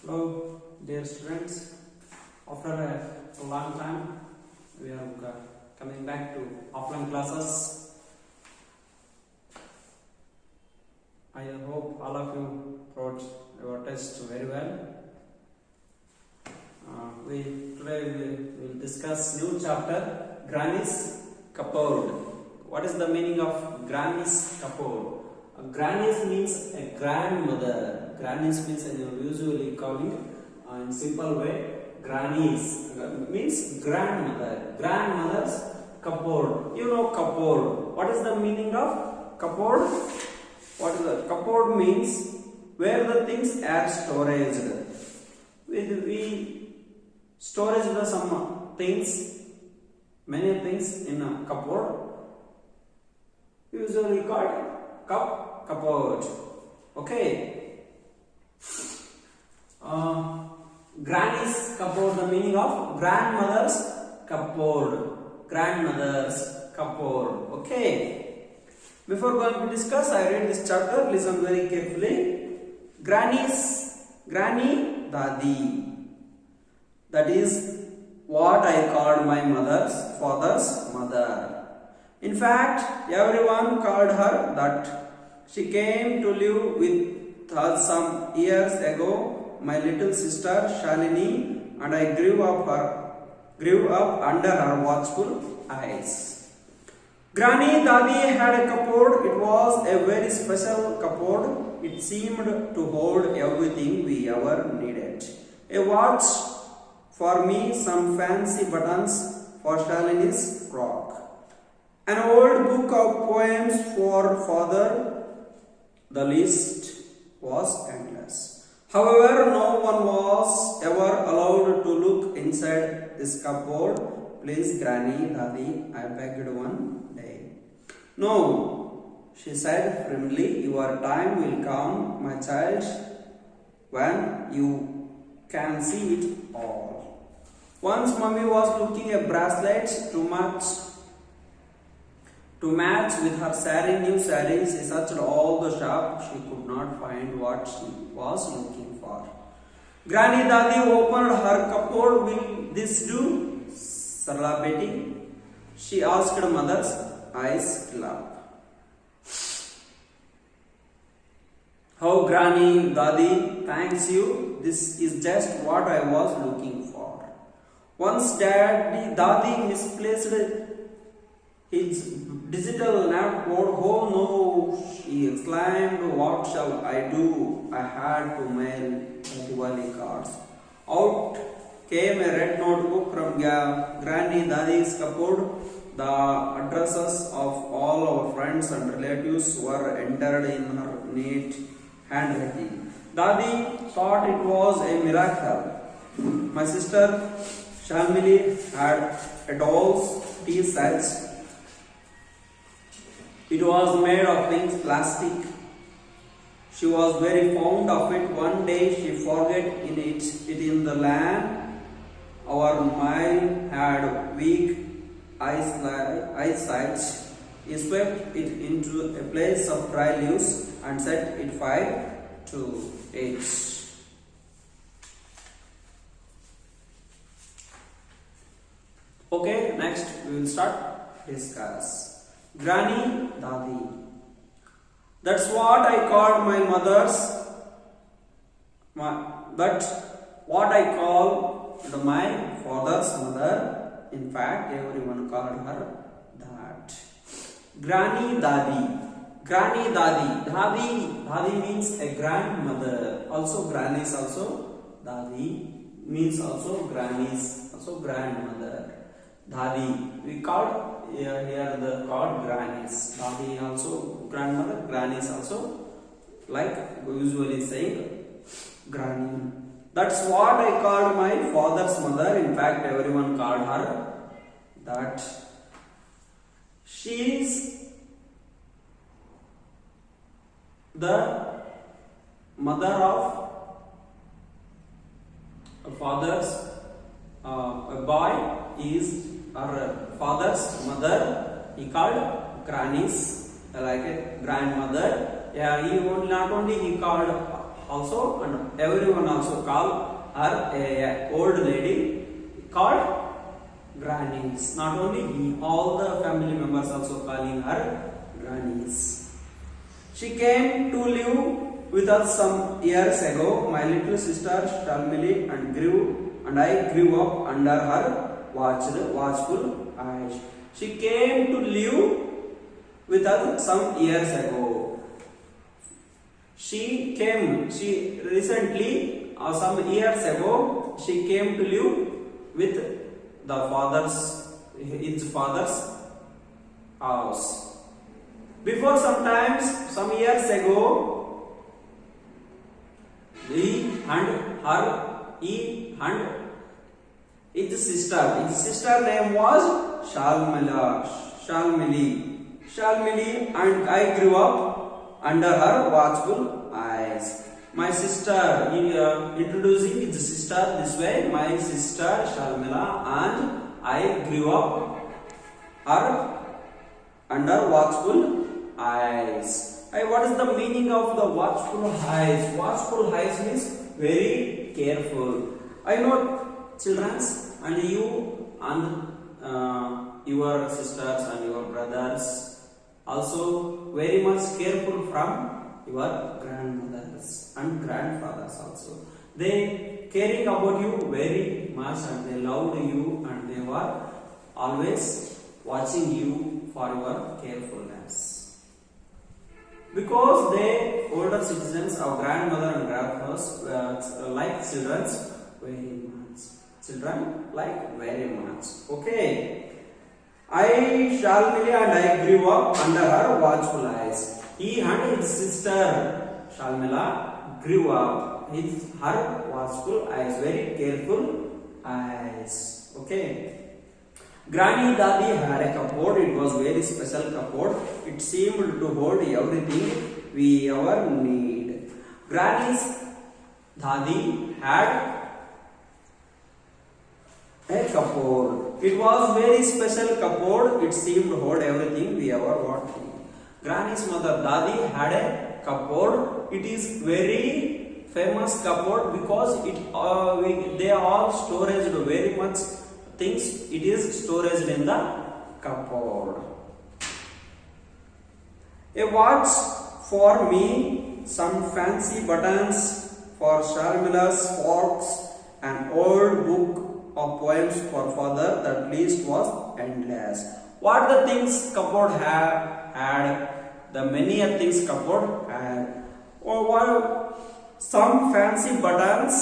Hello, dear students. After a long time, we are coming back to offline classes. I hope all of you wrote your test very well. Today we will discuss new chapter, Granny's Cupboard. What is the meaning of Granny's Cupboard? Granny's means a grandmother. Grannies means usually calling in simple way. Grannies means grandmother. Grandmother's cupboard. You know cupboard. What is the meaning of cupboard? What is the cupboard means? Where the things are stored. We storage the some things, many things in a cupboard. Usually called cupboard. Okay. Granny's cupboard, the meaning of grandmother's cupboard. Grandmother's cupboard. Okay. Before going to discuss, I read this chapter. Listen very carefully. Granny, Dadi. That is what I called my father's mother. In fact, everyone called her that. She came to live with us some years ago, my little sister Shalini, and I grew up under her watchful eyes. Granny Dadi had a cupboard. It was a very special cupboard. It seemed to hold everything we ever needed. A watch for me, some fancy buttons for Shalini's frock, an old book of poems for father. The list was endless. However, no one was ever allowed to look inside this cupboard. Please, Granny, Dadi, I begged one day. No, she said firmly, your time will come, my child, when you can see it all. Once Mummy was looking a bracelet to match with her new saree. She searched all the shop. She could not find what she was looking for. Granny Dadi opened her cupboard. Will this do, Sarla Beti? She asked. Mother's eyes lit up. Oh, Granny Dadi, thanks you. This is just what I was looking for. Once Dadi misplaced his digital notebook. Oh no, she exclaimed, what shall I do? I had to mail Diwali cards. Out came a red notebook from Granny Dadi's cupboard. The addresses of all our friends and relatives were entered in her neat handwriting. Dadi thought it was a miracle. My sister Shalmili had a doll's tea set. It was made of pink plastic. She was very fond of it. One day she forgot it in the land. Our Mile had weak eyesight. He swept it into a place of dry leaves and set it fire to it. Okay, next we will start discuss. Granny Dadi. That's what I called my my father's mother. In fact, everyone called her that. Granny Dadi. Granny Dadi. Dadi means a grandmother. Also, grannies also. Dadi means also grannies. Also, grandmother. Dadi. We called here the called grannies. Dadi also grandmother, grannies also, like we usually saying granny. That's what I called my father's mother. In fact, everyone called her that. She is the mother of a father's a boy is her father's mother. He called grannies, like a grandmother. Yeah, not only he called also, and everyone also call her a old lady called grannies. Not only he, all the family members also calling her grannies. She came to live with us some years ago. My little sister Shalmili and I grew up under her watchful eyes. She came to live with us some years ago. She recently, some years ago, she came to live with his father's house. Before some years ago, he and his sister name was Shalmili, and I grew up under her watchful eyes. My sister, introducing his sister this way, my sister Shalmila and I grew up her under watchful eyes. What is the meaning of the watchful eyes? Watchful eyes means very careful. I know children and you and your sisters and your brothers also very much careful from your grandmothers and grandfathers also. They caring about you very much and they loved you and they were always watching you for your carefulness. Because they older citizens, our grandmother and grandfathers like children very much. Children like very much. Okay. Shalmili and I grew up under her watchful eyes. He and his sister Shalmila grew up with her watchful eyes, very careful eyes. Okay. Granny Dadi had a cupboard. It was very special cupboard. It seemed to hold everything we ever need. Granny's Dadi had a cupboard. It was very special cupboard. It seemed to hold everything we ever wanted. Granny's mother Dadi had a cupboard. It is very famous cupboard because they all storage very much things. It is storage in the cupboard. A watch for me, some fancy buttons for Sharmila's forks, an old book of poems for father. That list was endless. What the things cupboard had, the many things cupboard had. Some fancy buttons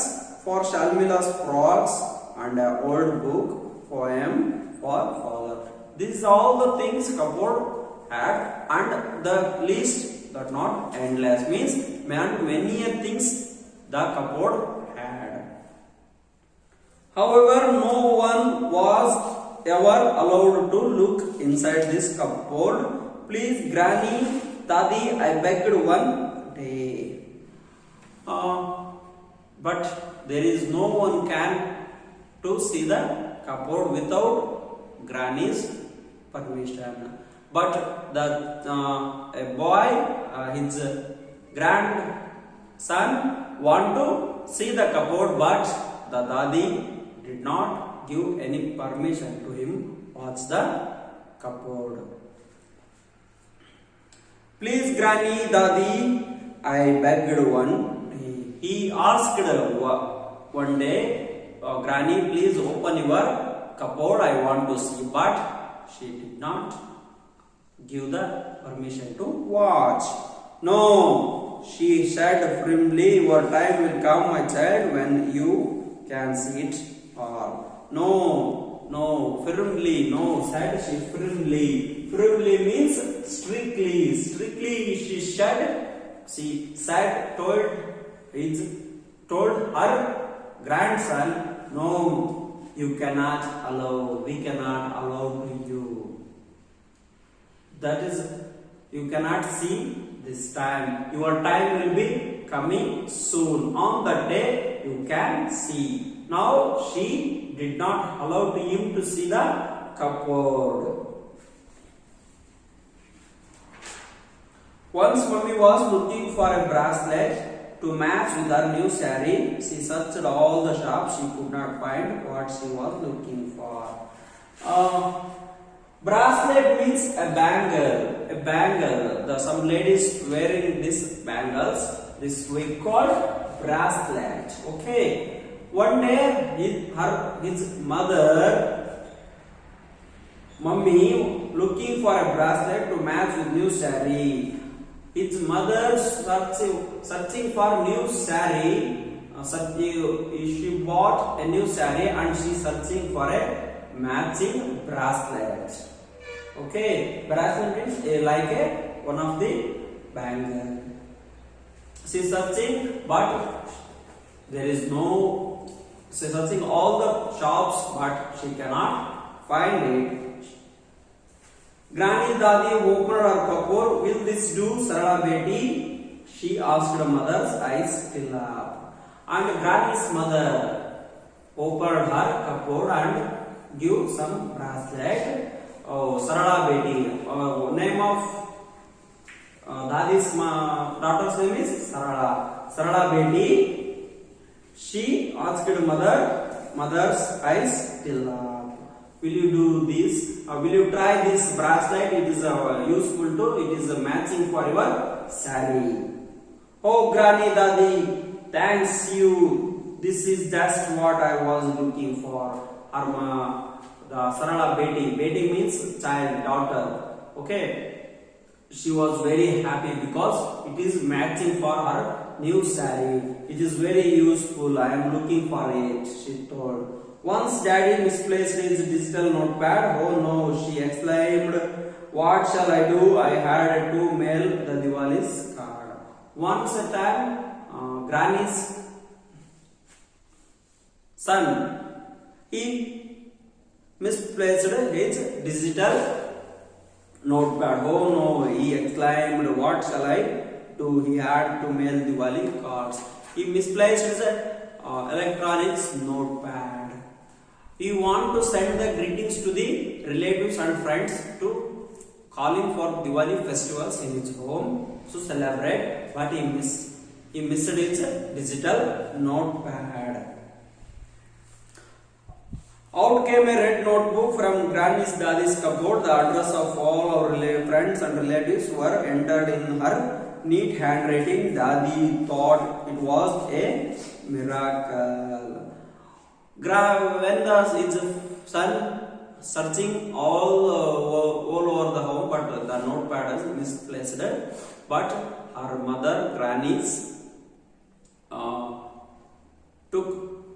for Shalmila's frocks and an old book poem for father. These are all the things cupboard had, and the list that not endless means many things the cupboard had. However, no one was ever allowed to look inside this cupboard. Please, Granny, Dadi, I begged one day. But there is no one can to see the cupboard without Granny's permission. But a boy, his grandson, want to see the cupboard, but the Dadi did not give any permission to him watch the cupboard. Please, Granny, Dadi, I begged one day. He asked one day, Granny, please open your cupboard, I want to see. But she did not give the permission to watch. No, she said firmly, your time will come, my child, when you can see it all. No, firmly, no, said she firmly. Firmly means strictly. Strictly she said, told her grandson, no, you cannot allow, we cannot allow to you. That is, you cannot see this time. Your time will be coming soon. On that day, you can see. Now, she did not allow to him to see the cupboard. Once mommy was looking for a bracelet to match with her new saree. She searched all the shops. She could not find what she was looking for. Bracelet means a bangle. A bangle. Some ladies wearing these bangles. This we call bracelet. Okay. One day, his mother, mummy, looking for a bracelet to match with new saree. His mother searching for new saree. She bought a new saree and she searching for a matching bracelet. Okay, bracelet means like one of the bangle. She is searching, but there is no. She is searching all the shops, but she cannot find it. Granny Dadi opened her cupboard. Will this do, Sarala Beti? She asked her mother's eyes fill up. And Granny's mother opened her cupboard and give some bracelet. Oh, Sarala Beti. Name of Dadi's daughter's name is Sarala. Sarala Beti. She asked mother's eyes fill up. Will you do this? Will you try this bracelet? It is useful too. It is matching for your saree. Oh, Granny Dadi, thanks you. This is just what I was looking for. The Sarala Beti. Beti means child, daughter. Okay. She was very happy because it is matching for her new saree. It is very useful. I am looking for it, she told. Once Daddy misplaced his digital notepad. Oh no, she exclaimed. What shall I do? I had to mail the Diwali's card. Once a time, Granny's son, he misplaced his digital notepad. Oh no, he exclaimed. What shall I do? He had to mail Diwali cards. He misplaced his electronics notepad. He wanted to send the greetings to the relatives and friends to calling for Diwali festivals in his home to celebrate, but he missed his digital notepad. Out came a red notebook from Granny's Dadi's cupboard. The address of all our friends and relatives were entered in her neat handwriting. Dadi thought it was a miracle. When his son searching all over the home, but the notepad is misplaced. But her mother, Granny's, took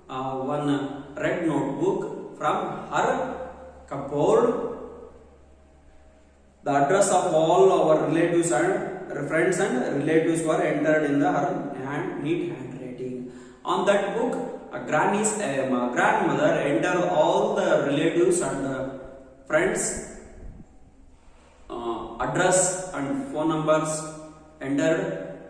one red notebook from her cupboard. The address of all our relatives and friends and relatives were entered in her neat handwriting. On that book, Granny's grandmother entered all the relatives and friends' address and phone numbers, entered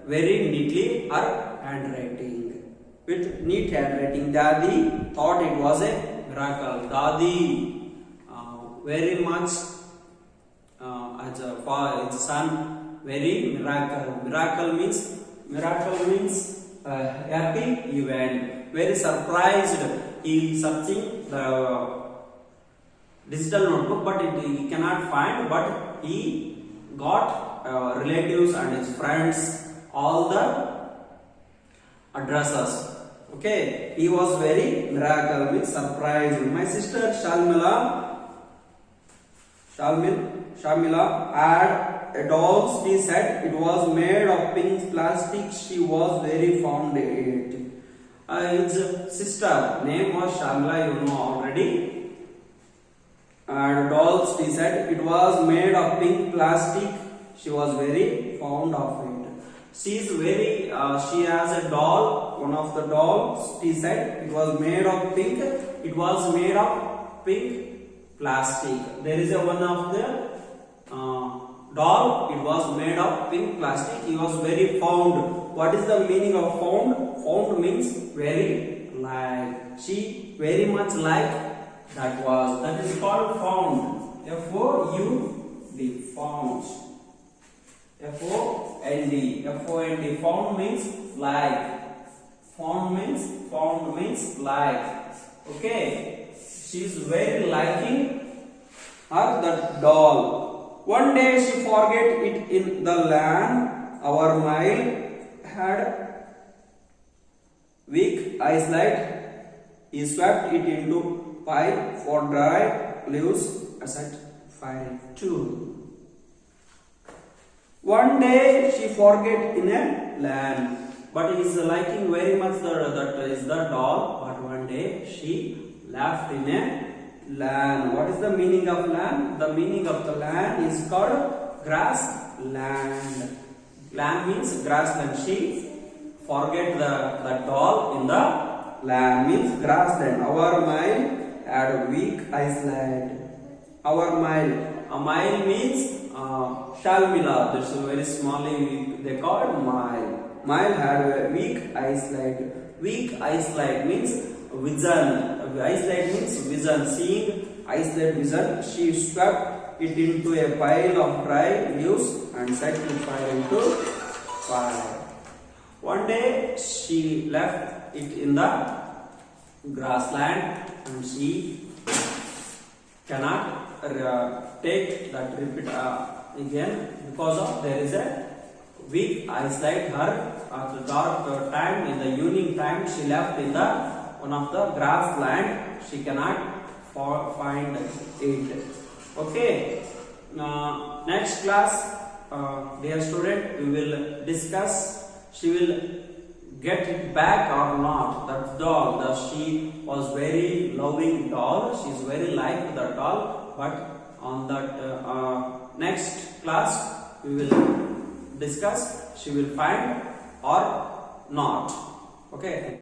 very neatly her handwriting. With neat handwriting, Dadi thought it was a miracle. Dadi very much for his son, very miracle. Miracle means happy event. Very surprised. He searching the digital notebook, but he cannot find. But he got relatives and his friends all the addresses. Okay, he was very miracle with surprise. My sister Shamila had a doll's tea set. It was made of pink plastic. She was very fond of it. His sister name was Shamila, you know already. And doll's tea set. It was made of pink plastic. She was very fond of it. She has a doll. One of the dolls tea set. It was made of pink. It was made of pink plastic. There is one of the doll. It was made of pink plastic. He was very fond. What is the meaning of fond? Fond means very like. She very much like that was. That is called fond. F-O-U-D. Fond. F-O-N-D. F-O-N-D. Found means like. Found means like. Okay. She is very liking her that doll. One day she forget it in the land. Our mile had weak eyesight. He swept it into pipe for dry leaves aside fire too. One day she forget in a land, but he is liking very much that is the doll. But one day she left in a land. What is the meaning of land? The meaning of the land is called grassland. Land means grassland. She forget the doll in the land means grassland. Our mile had weak eyesight. Our mile. A mile means Shalmila. That's a very small. They called mile. Mile had a weak eyesight. Weak eyesight means vision. Eyesight means vision. Seeing eyesight vision. She swept it into a pile of dry leaves and set the fire into fire. One day she left it in the grassland and she cannot take that repeat again because of there is a weak eyesight. Her at the dark time in the evening time she left in the one of the grassland. She cannot find it. Okay. Next class, dear student, we will discuss. She will get it back or not. That doll, she was very loving doll. She is very like the doll. But on that next class, we will discuss. She will find or not. Okay.